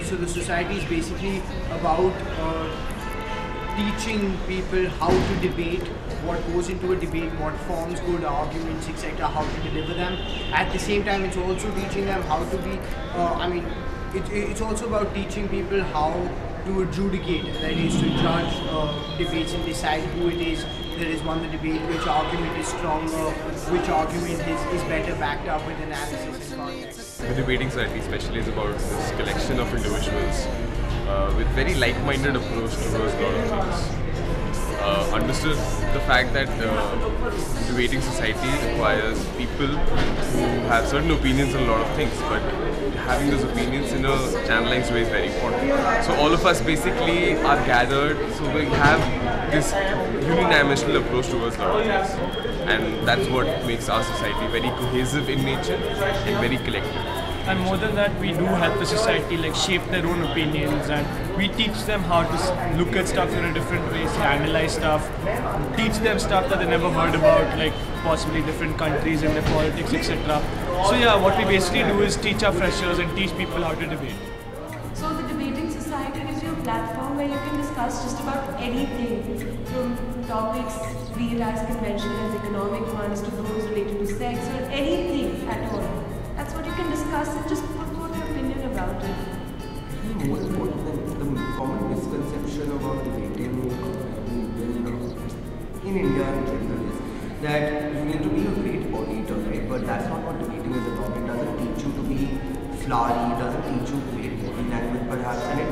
So the society is basically about teaching people how to debate, what goes into a debate, what forms good arguments, etc., how to deliver them. At the same time, it's also teaching them how to be, it's also about teaching people how to adjudicate, that is to judge debates and decide who it is that has won the debate, which argument is stronger, which argument is better backed up with analysis and context. The debating society especially is about this collection of individuals with very like-minded approach towards a lot of things. Understood the fact that debating society requires people who have certain opinions on a lot of things, but having those opinions in a channelized way is very important. So all of us basically are gathered, so we have this unidimensional approach towards a lot of things, and that's what makes our society very cohesive in nature and very collective. And more than that, we do help the society like shape their own opinions, and we teach them how to look at stuff in a different way, analyze stuff, teach them stuff that they never heard about, like possibly different countries and their politics, etc. So yeah, what we basically do is teach our freshers and teach people how to debate. So the debating society gives you a platform where you can discuss just about anything, from topics, be it as conventional as economic ones to those related to sex or anything at all. That's what you can discuss and just put forth your opinion about it. More important than the common misconception about debating in India in general is that you need to be a great orator, right? But that's not what debating is about. It doesn't teach you to be flowery, it doesn't teach you great body language perhaps, and it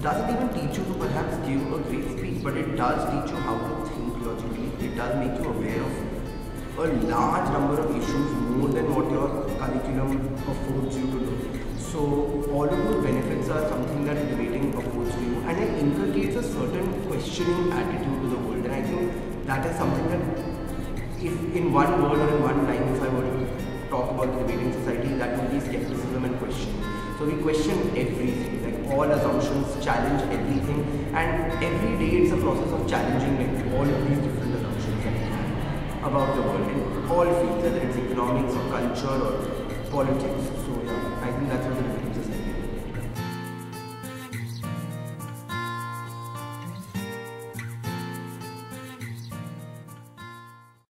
doesn't even teach you to perhaps give a great speech, but it does teach you how to think logically. It does make you aware of a large number of issues more than what your curriculum affords you to do. So all of those benefits are something that debating affords to you, and it inculcates a certain questioning attitude to the world. And I think that is something that, if in one word or in one line, if I were to talk about the debating society, that would be skepticism and questioning. So we question everything, like all assumptions, challenge everything, and every day it's a process of challenging like all of these different assumptions about the world in all fields, whether it's economics or culture or politics. So yeah, I think that's what the debating society